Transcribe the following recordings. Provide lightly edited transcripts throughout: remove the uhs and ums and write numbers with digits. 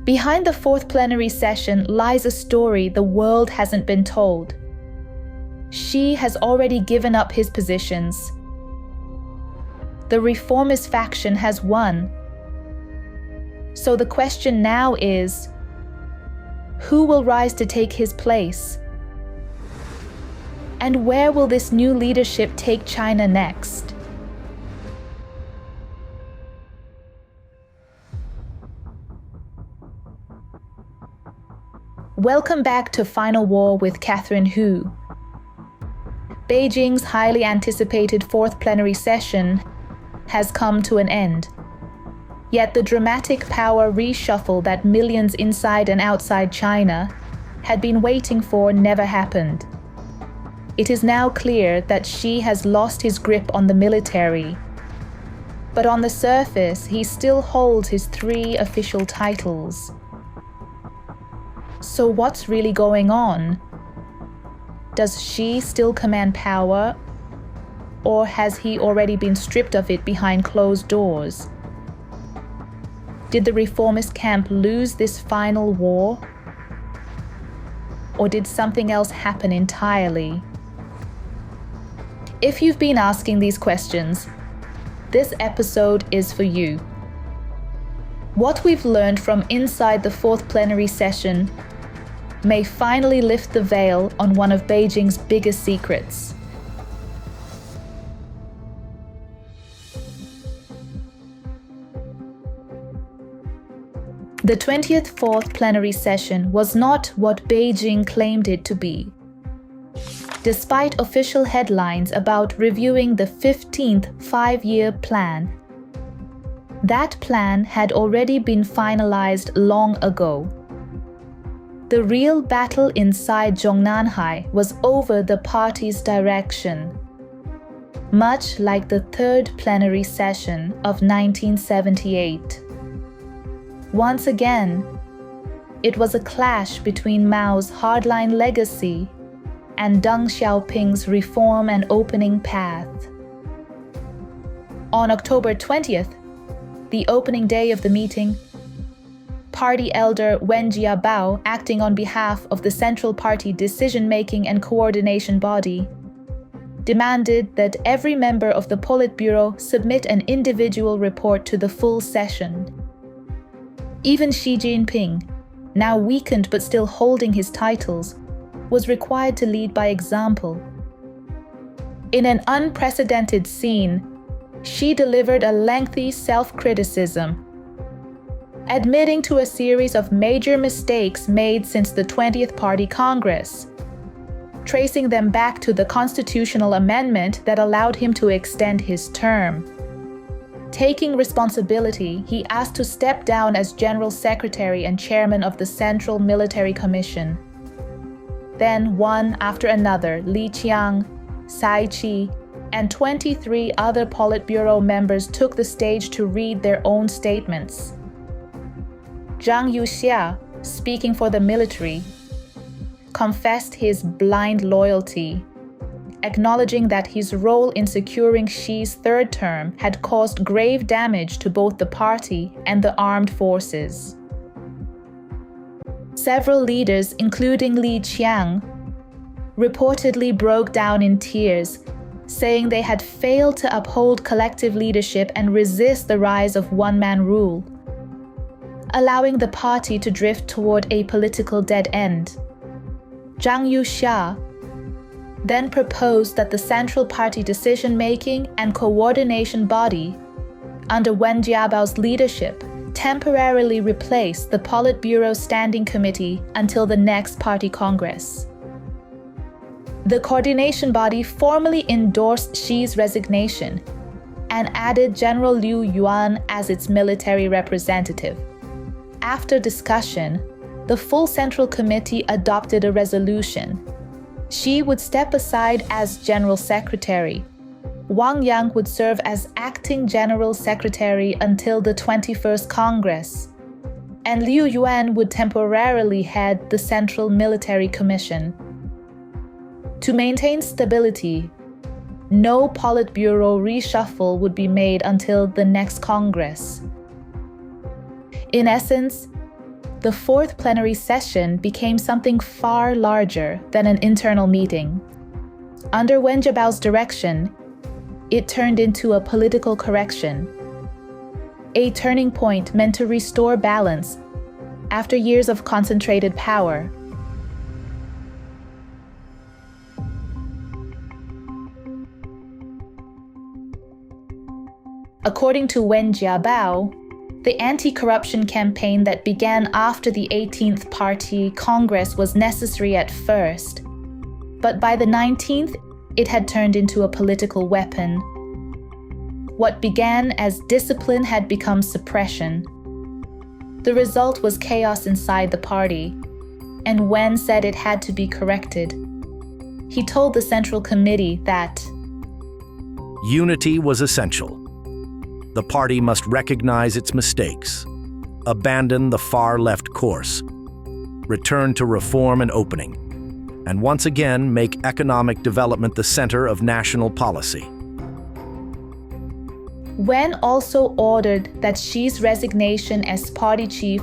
Behind the Fourth Plenary Session lies a story the world hasn't been told. Xi has already given up his positions. The reformist faction has won. So the question now is, who will rise to take his place? And where will this new leadership take China next? Welcome back to Final War with Katherine Hu. Beijing's highly anticipated Fourth Plenary Session has come to an end. Yet the dramatic power reshuffle that millions inside and outside China had been waiting for never happened. It is now clear that Xi has lost his grip on the military. But on the surface, he still holds his 3 official titles. So what's really going on? Does Xi still command power, or has he already been stripped of it behind closed doors? Did the reformist camp lose this final war? Or did something else happen entirely? If you've been asking these questions, this episode is for you. What we've learned from inside the Fourth Plenary Session may finally lift the veil on one of Beijing's biggest secrets. The 20th Fourth Plenary Session was not what Beijing claimed it to be. Despite official headlines about reviewing the 15th five-year plan, that plan had already been finalized long ago. The real battle inside Zhongnanhai was over the party's direction, much like the Third Plenary Session of 1978. Once again, it was a clash between Mao's hardline legacy and Deng Xiaoping's reform and opening path. On October 20th, the opening day of the meeting, Party elder Wen Jiabao, acting on behalf of the Central Party decision-making and coordination body, demanded that every member of the Politburo submit an individual report to the full session. Even Xi Jinping, now weakened but still holding his titles, was required to lead by example. In an unprecedented scene, Xi delivered a lengthy self-criticism, admitting to a series of major mistakes made since the 20th Party Congress, tracing them back to the constitutional amendment that allowed him to extend his term. Taking responsibility, he asked to step down as General Secretary and Chairman of the Central Military Commission. Then, one after another, Li Qiang, Cai Qi, and 23 other Politburo members took the stage to read their own statements. Zhang Yuxia, speaking for the military, confessed his blind loyalty, acknowledging that his role in securing Xi's third term had caused grave damage to both the party and the armed forces. Several leaders, including Li Qiang, reportedly broke down in tears, saying they had failed to uphold collective leadership and resist the rise of one-man rule, allowing the party to drift toward a political dead end. Zhang Yuxia then proposed that the Central Party decision-making and coordination body, under Wen Jiabao's leadership, temporarily replace the Politburo Standing Committee until the next party congress. The coordination body formally endorsed Xi's resignation and added General Liu Yuan as its military representative. After discussion, the full Central Committee adopted a resolution. Xi would step aside as General Secretary. Wang Yang would serve as acting General Secretary until the 21st Congress, and Liu Yuan would temporarily head the Central Military Commission. To maintain stability, no Politburo reshuffle would be made until the next Congress. In essence, the Fourth Plenary Session became something far larger than an internal meeting. Under Wen Jiabao's direction, it turned into a political correction, a turning point meant to restore balance after years of concentrated power. According to Wen Jiabao, the anti-corruption campaign that began after the 18th Party Congress was necessary at first, but by the 19th, it had turned into a political weapon. What began as discipline had become suppression. The result was chaos inside the party, and Wen said it had to be corrected. He told the Central Committee that unity was essential. The party must recognize its mistakes, abandon the far-left course, return to reform and opening, and once again make economic development the center of national policy. Wen also ordered that Xi's resignation as party chief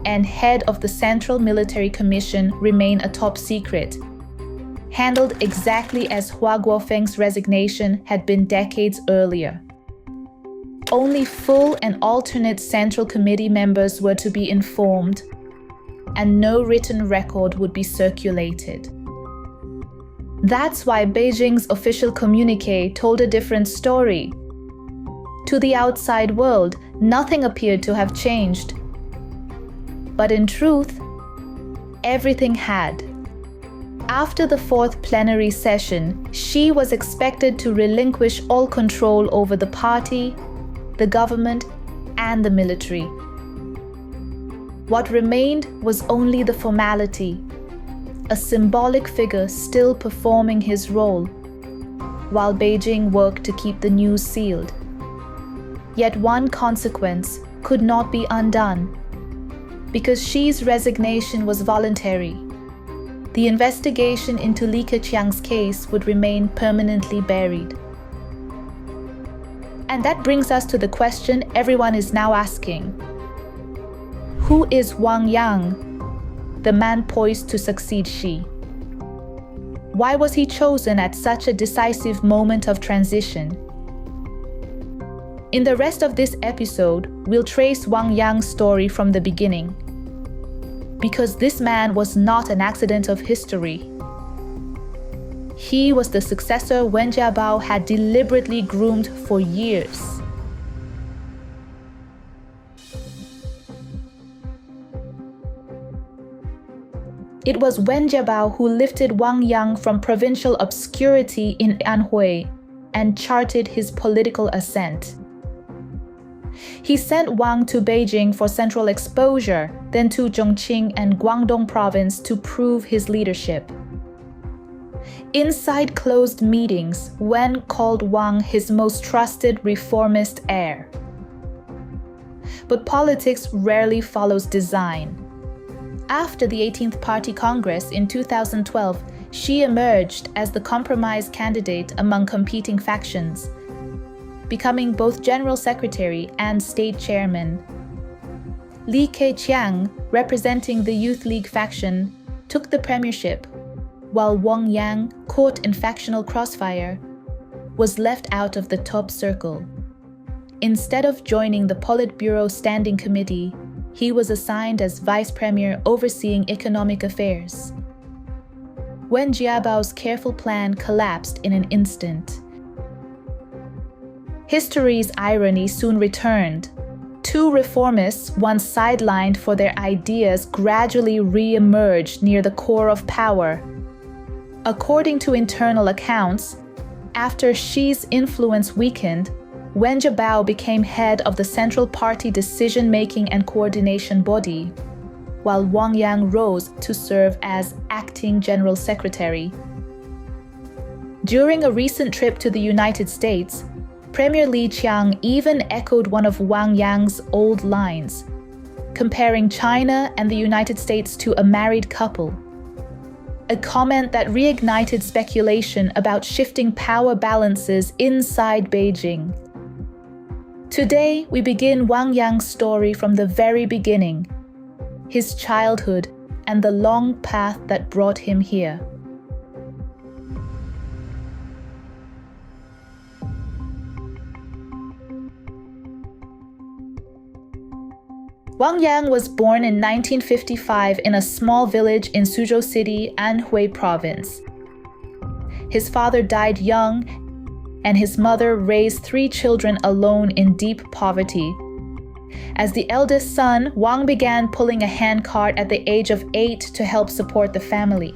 and head of the Central Military Commission remain a top secret, handled exactly as Hua Guofeng's resignation had been decades earlier. Only full and alternate Central Committee members were to be informed, and no written record would be circulated. That's why Beijing's official communiqué told a different story. To the outside world, nothing appeared to have changed. But in truth, everything had. After the Fourth Plenary Session, Xi was expected to relinquish all control over the party, the government, and the military. What remained was only the formality, a symbolic figure still performing his role, while Beijing worked to keep the news sealed. Yet one consequence could not be undone, because Xi's resignation was voluntary. The investigation into Li Keqiang's case would remain permanently buried. And that brings us to the question everyone is now asking. Who is Wang Yang, the man poised to succeed Xi? Why was he chosen at such a decisive moment of transition? In the rest of this episode, we'll trace Wang Yang's story from the beginning. Because this man was not an accident of history. He was the successor Wen Jiabao had deliberately groomed for years. It was Wen Jiabao who lifted Wang Yang from provincial obscurity in Anhui and charted his political ascent. He sent Wang to Beijing for central exposure, then to Zhongqing and Guangdong province to prove his leadership. Inside closed meetings, Wen called Wang his most trusted reformist heir. But politics rarely follows design. After the 18th Party Congress in 2012, Xi emerged as the compromise candidate among competing factions, becoming both General Secretary and State Chairman. Li Keqiang, representing the Youth League faction, took the premiership, while Wang Yang, caught in factional crossfire, was left out of the top circle. Instead of joining the Politburo Standing Committee, he was assigned as Vice Premier overseeing economic affairs. Wen Jiabao's careful plan collapsed in an instant. History's irony soon returned. Two reformists, once sidelined for their ideas, gradually re-emerged near the core of power. According to internal accounts, after Xi's influence weakened, Wen Jiabao became head of the Central Party decision-making and coordination body, while Wang Yang rose to serve as acting General Secretary. During a recent trip to the United States, Premier Li Qiang even echoed one of Wang Yang's old lines, comparing China and the United States to a married couple. A comment that reignited speculation about shifting power balances inside Beijing. Today, we begin Wang Yang's story from the very beginning. his childhood, and the long path that brought him here. Wang Yang was born in 1955 in a small village in Suzhou City, Anhui Province. His father died young, and his mother raised 3 children alone in deep poverty. As the eldest son, Wang began pulling a handcart at the age of 8 to help support the family.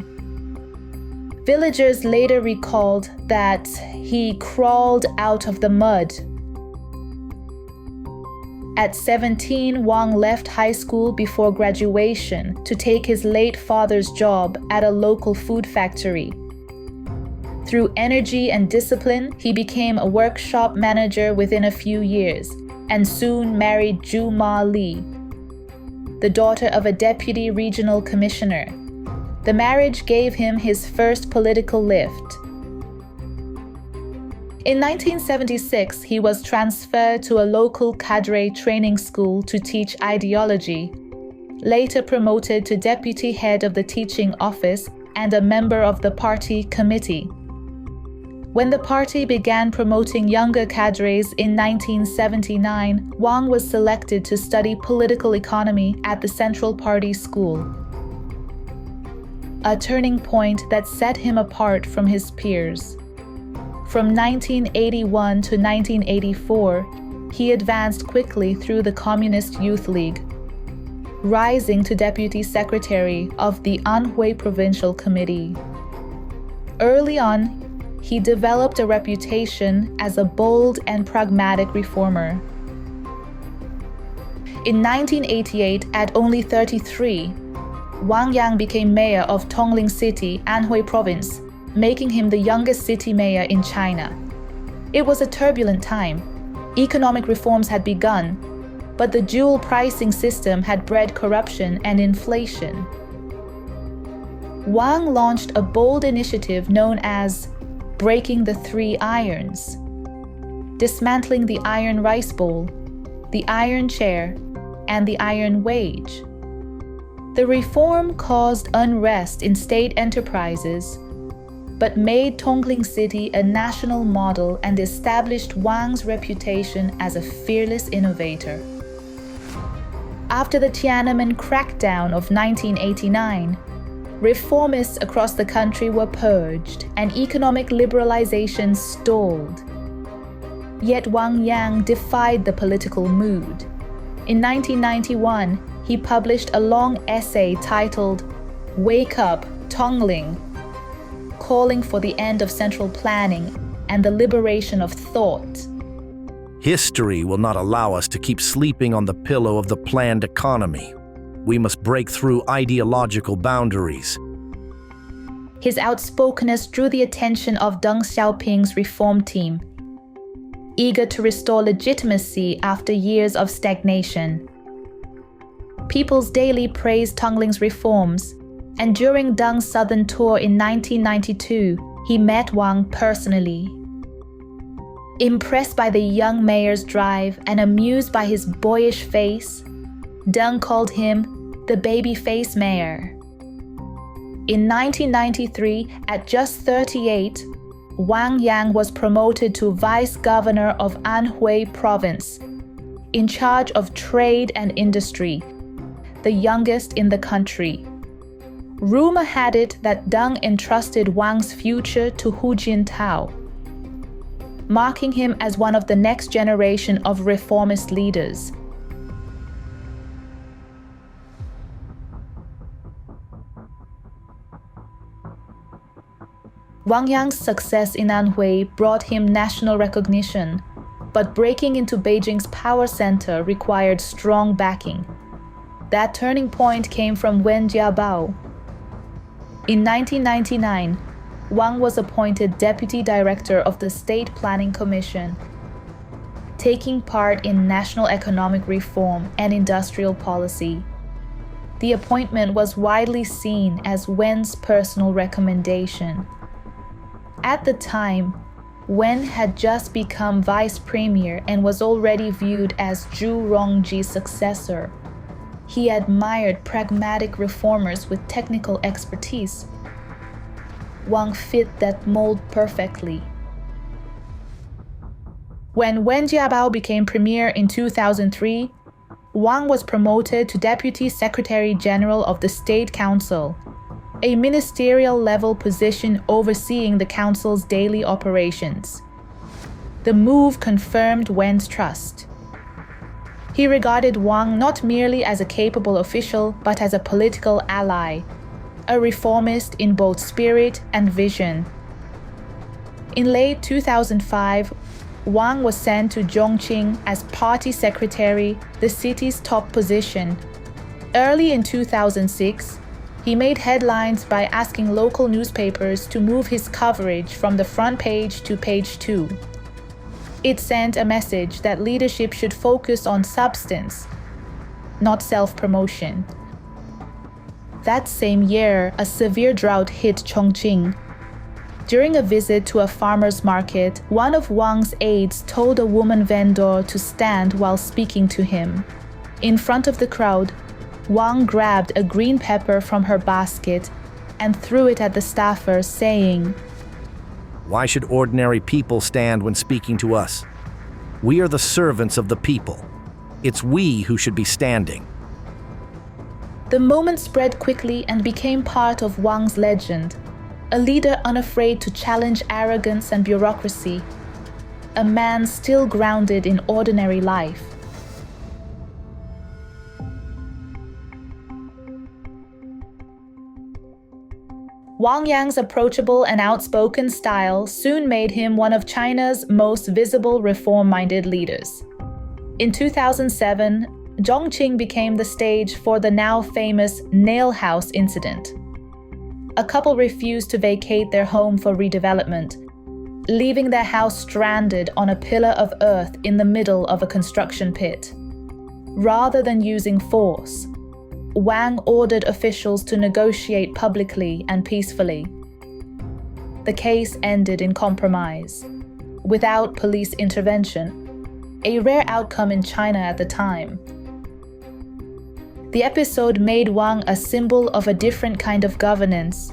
Villagers later recalled that he crawled out of the mud. At 17, Wang left high school before graduation to take his late father's job at a local food factory. Through energy and discipline, he became a workshop manager within a few years, and soon married Zhu Ma Li, the daughter of a deputy regional commissioner. The marriage gave him his first political lift. In 1976, he was transferred to a local cadre training school to teach ideology, later promoted to deputy head of the teaching office and a member of the party committee. When the party began promoting younger cadres in 1979, Wang was selected to study political economy at the Central Party School, a turning point that set him apart from his peers. From 1981 to 1984, he advanced quickly through the Communist Youth League, rising to deputy secretary of the Anhui Provincial Committee. Early on, he developed a reputation as a bold and pragmatic reformer. In 1988, at only 33, Wang Yang became mayor of Tongling City, Anhui Province, making him the youngest city mayor in China. It was a turbulent time. Economic reforms had begun, but the dual pricing system had bred corruption and inflation. Wang launched a bold initiative known as Breaking the 3 Irons, dismantling the iron rice bowl, the iron chair, and the iron wage. The reform caused unrest in state enterprises, but made Tongling City a national model and established Wang's reputation as a fearless innovator. After the Tiananmen crackdown of 1989, reformists across the country were purged and economic liberalization stalled. Yet Wang Yang defied the political mood. In 1991, he published a long essay titled "Wake Up, Tongling," calling for the end of central planning and the liberation of thought. History will not allow us to keep sleeping on the pillow of the planned economy. We must break through ideological boundaries. His outspokenness drew the attention of Deng Xiaoping's reform team, eager to restore legitimacy after years of stagnation. People's Daily praised Tongling's reforms, and during Deng's southern tour in 1992, he met Wang personally. Impressed by the young mayor's drive and amused by his boyish face, Deng called him the baby-face mayor. In 1993, at just 38, Wang Yang was promoted to vice governor of Anhui Province, in charge of trade and industry, the youngest in the country. Rumor had it that Deng entrusted Wang's future to Hu Jintao, marking him as one of the next generation of reformist leaders. Wang Yang's success in Anhui brought him national recognition, but breaking into Beijing's power center required strong backing. That turning point came from Wen Jiabao. In 1999, Wang was appointed Deputy Director of the State Planning Commission, taking part in national economic reform and industrial policy. The appointment was widely seen as Wen's personal recommendation. At the time, Wen had just become vice premier and was already viewed as Zhu Rongji's successor. He admired pragmatic reformers with technical expertise. Wang fit that mold perfectly. When Wen Jiabao became premier in 2003, Wang was promoted to Deputy Secretary General of the State Council, a ministerial-level position overseeing the council's daily operations. The move confirmed Wen's trust. He regarded Wang not merely as a capable official, but as a political ally, a reformist in both spirit and vision. In late 2005, Wang was sent to Chongqing as party secretary, the city's top position. Early in 2006, he made headlines by asking local newspapers to move his coverage from the front page to page 2. It sent a message that leadership should focus on substance, not self-promotion. That same year, a severe drought hit Chongqing. During a visit to a farmer's market, one of Wang's aides told a woman vendor to stand while speaking to him. In front of the crowd, Wang grabbed a green pepper from her basket and threw it at the staffer, saying, "Why should ordinary people stand when speaking to us? We are the servants of the people. It's we who should be standing." The moment spread quickly and became part of Wang's legend, a leader unafraid to challenge arrogance and bureaucracy, a man still grounded in ordinary life. Wang Yang's approachable and outspoken style soon made him one of China's most visible reform-minded leaders. In 2007, Chongqing became the stage for the now famous Nail House incident. A couple refused to vacate their home for redevelopment, leaving their house stranded on a pillar of earth in the middle of a construction pit. Rather than using force, Wang ordered officials to negotiate publicly and peacefully. The case ended in compromise, without police intervention, a rare outcome in China at the time. The episode made Wang a symbol of a different kind of governance,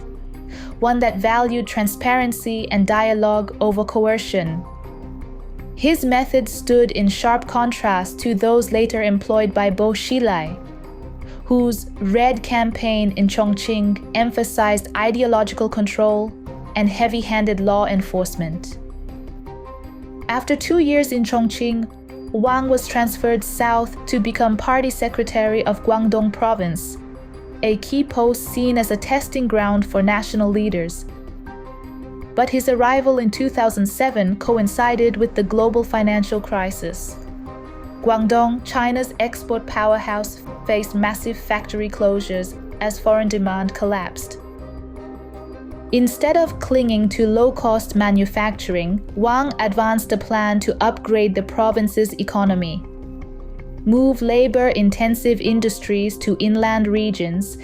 one that valued transparency and dialogue over coercion. His method stood in sharp contrast to those later employed by Bo Xilai, whose Red campaign in Chongqing emphasized ideological control and heavy-handed law enforcement. After 2 years in Chongqing, Wang was transferred south to become party secretary of Guangdong province, a key post seen as a testing ground for national leaders. But his arrival in 2007 coincided with the global financial crisis. Guangdong, China's export powerhouse, faced massive factory closures as foreign demand collapsed. Instead of clinging to low-cost manufacturing, Wang advanced a plan to upgrade the province's economy, move labor-intensive industries to inland regions,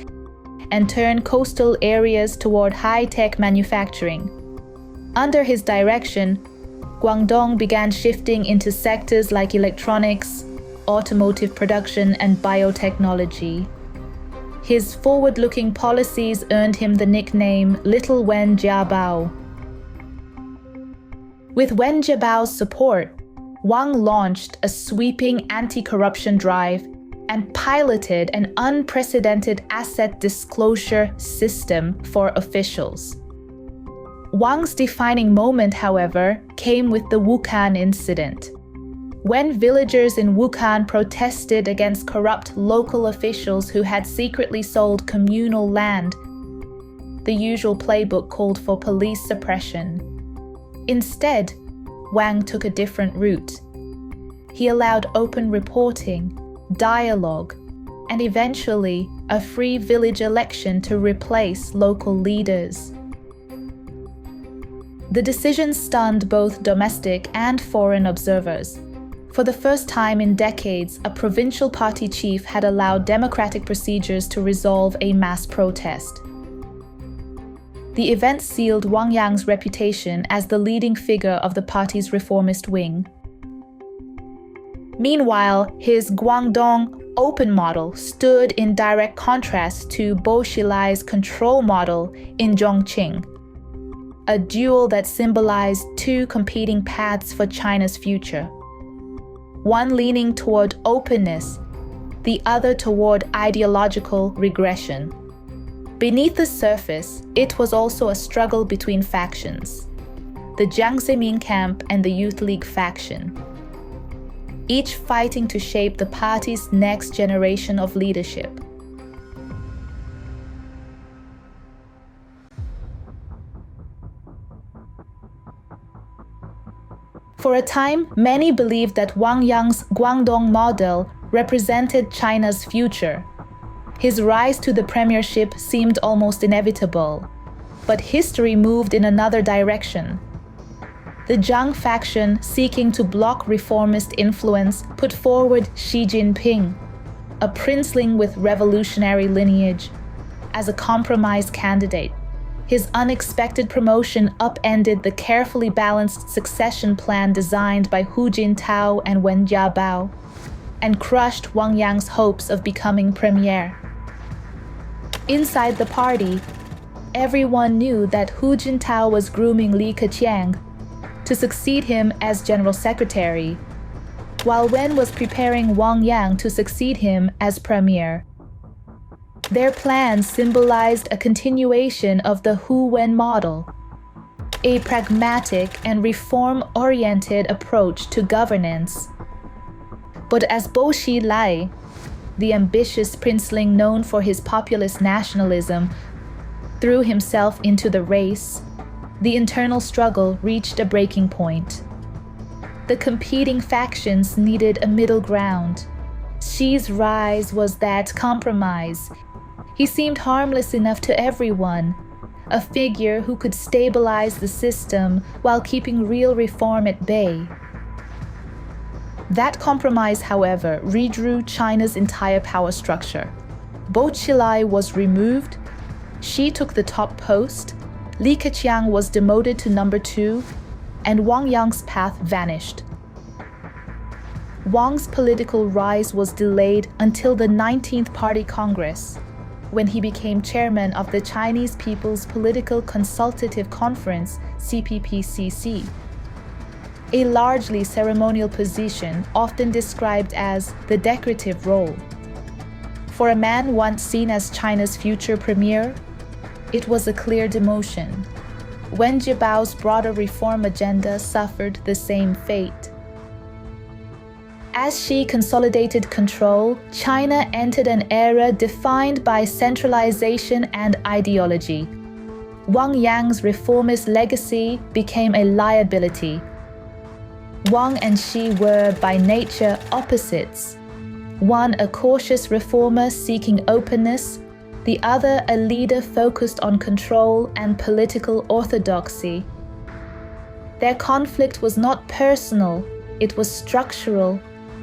and turn coastal areas toward high-tech manufacturing. Under his direction, Guangdong began shifting into sectors like electronics, automotive production, and biotechnology. His forward-looking policies earned him the nickname Little Wen Jiabao. With Wen Jiabao's support, Wang launched a sweeping anti-corruption drive and piloted an unprecedented asset disclosure system for officials. Wang's defining moment, however, came with the Wukan incident. When villagers in Wukan protested against corrupt local officials who had secretly sold communal land, the usual playbook called for police suppression. Instead, Wang took a different route. He allowed open reporting, dialogue, and eventually a free village election to replace local leaders. The decision stunned both domestic and foreign observers. For the first time in decades, a provincial party chief had allowed democratic procedures to resolve a mass protest. The event sealed Wang Yang's reputation as the leading figure of the party's reformist wing. Meanwhile, his Guangdong, open model stood in direct contrast to Bo Xilai's control model in Zhongqing, a duel that symbolized two competing paths for China's future. One leaning toward openness, the other toward ideological regression. Beneath the surface, it was also a struggle between factions, the Jiang Zemin camp and the Youth League faction, each fighting to shape the party's next generation of leadership. For a time, many believed that Wang Yang's Guangdong model represented China's future. His rise to the premiership seemed almost inevitable, but history moved in another direction. The Jiang faction, seeking to block reformist influence, put forward Xi Jinping, a princeling with revolutionary lineage, as a compromise candidate. His unexpected promotion upended the carefully balanced succession plan designed by Hu Jintao and Wen Jiabao, and crushed Wang Yang's hopes of becoming premier. Inside the party, everyone knew that Hu Jintao was grooming Li Keqiang to succeed him as general secretary, while Wen was preparing Wang Yang to succeed him as premier. Their plans symbolized a continuation of the Hu-Wen model, a pragmatic and reform-oriented approach to governance. But as Bo Xilai, the ambitious princeling known for his populist nationalism, threw himself into the race, the internal struggle reached a breaking point. The competing factions needed a middle ground. Xi's rise was that compromise. He seemed harmless enough to everyone, a figure who could stabilize the system while keeping real reform at bay. That compromise, however, redrew China's entire power structure. Bo Xilai was removed, Xi took the top post, Li Keqiang was demoted to number 2, and Wang Yang's path vanished. Wang's political rise was delayed until the 19th Party Congress, when he became chairman of the Chinese People's Political Consultative Conference, CPPCC, a largely ceremonial position often described as the decorative role. For a man once seen as China's future premier, it was a clear demotion. Wen Jiabao's broader reform agenda suffered the same fate. As Xi consolidated control, China entered an era defined by centralization and ideology. Wang Yang's reformist legacy became a liability. Wang and Xi were, by nature, opposites. One a cautious reformer seeking openness, the other a leader focused on control and political orthodoxy. Their conflict was not personal, it was structural,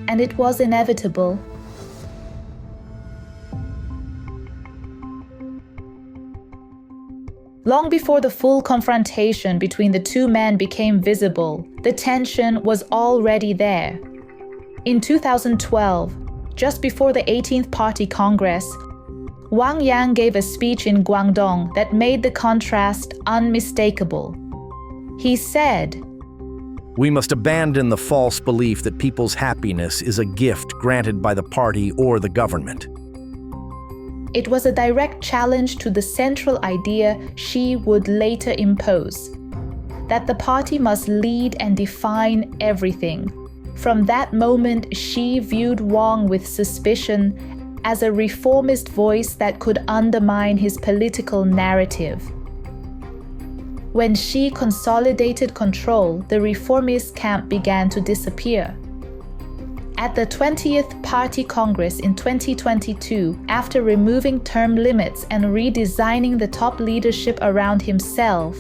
and it was inevitable. Long before the full confrontation between the two men became visible, the tension was already there. In 2012, just before the 18th Party Congress, Wang Yang gave a speech in Guangdong that made the contrast unmistakable. He said, "We must abandon the false belief that people's happiness is a gift granted by the party or the government." It was a direct challenge to the central idea Xi would later impose, that the party must lead and define everything. From that moment, Xi viewed Wang with suspicion as a reformist voice that could undermine his political narrative. When Xi consolidated control, the reformist camp began to disappear. At the 20th Party Congress in 2022, after removing term limits and redesigning the top leadership around himself,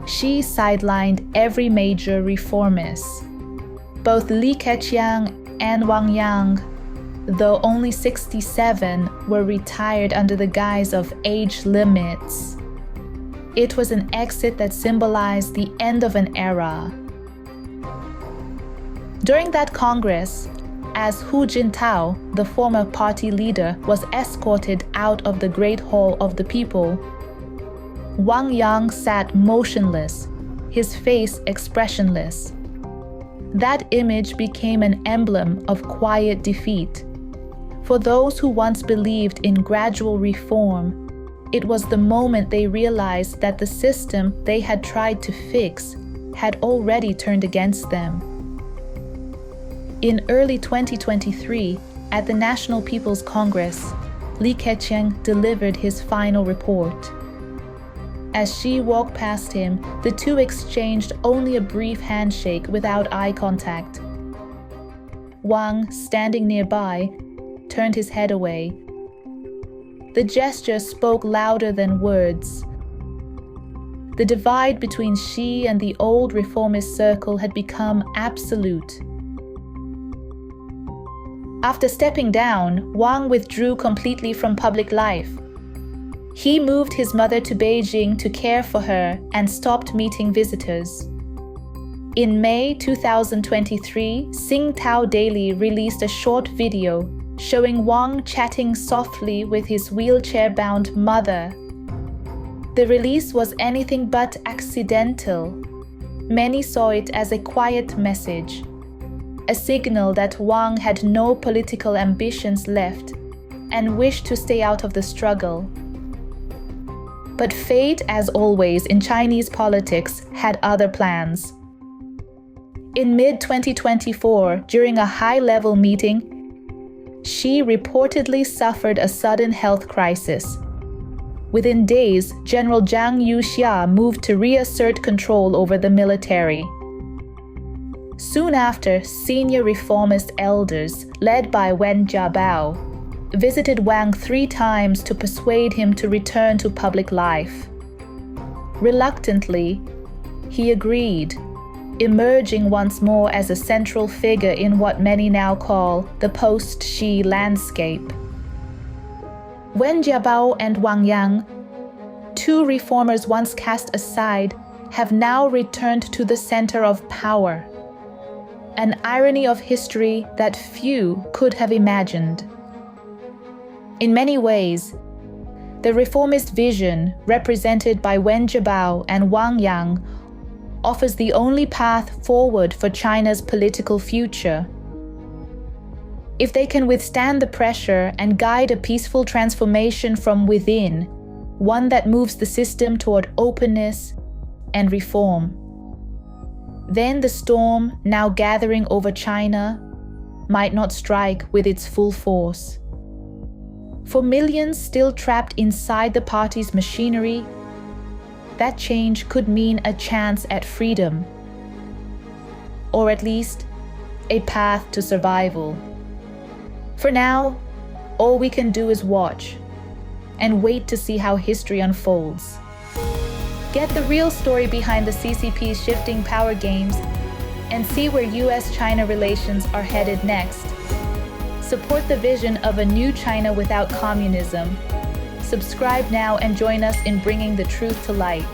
Xi sidelined every major reformist. Both Li Keqiang and Wang Yang, though only 67, were retired under the guise of age limits. It was an exit that symbolized the end of an era. During that Congress, as Hu Jintao, the former party leader, was escorted out of the Great Hall of the People, Wang Yang sat motionless, his face expressionless. That image became an emblem of quiet defeat. For those who once believed in gradual reform, it was the moment they realized that the system they had tried to fix had already turned against them. In early 2023, at the National People's Congress, Li Keqiang delivered his final report. As she walked past him, the two exchanged only a brief handshake without eye contact. Wang, standing nearby, turned his head away. The gesture spoke louder than words. The divide between she and the old reformist circle had become absolute. After stepping down, Wang withdrew completely from public life. He moved his mother to Beijing to care for her and stopped meeting visitors. In May 2023, Singtao Daily released a short video showing Wang chatting softly with his wheelchair-bound mother. The release was anything but accidental. Many saw it as a quiet message, a signal that Wang had no political ambitions left and wished to stay out of the struggle. But fate, as always in Chinese politics, had other plans. In mid-2024, during a high-level meeting, she reportedly suffered a sudden health crisis. Within days, General Zhang Yuxia moved to reassert control over the military. Soon after, senior reformist elders, led by Wen Jiabao, visited Wang 3 times to persuade him to return to public life. Reluctantly, he agreed, emerging once more as a central figure in what many now call the post-Xi landscape. Wen Jiabao and Wang Yang, 2 reformers once cast aside, have now returned to the center of power. An irony of history that few could have imagined. In many ways, the reformist vision, represented by Wen Jiabao and Wang Yang, offers the only path forward for China's political future. If they can withstand the pressure and guide a peaceful transformation from within, one that moves the system toward openness and reform, then the storm now gathering over China might not strike with its full force. For millions still trapped inside the party's machinery, that change could mean a chance at freedom, or at least a path to survival. For now, all we can do is watch and wait to see how history unfolds. Get the real story behind the CCP's shifting power games and see where US-China relations are headed next. Support the vision of a new China without communism. Subscribe now and join us in bringing the truth to light.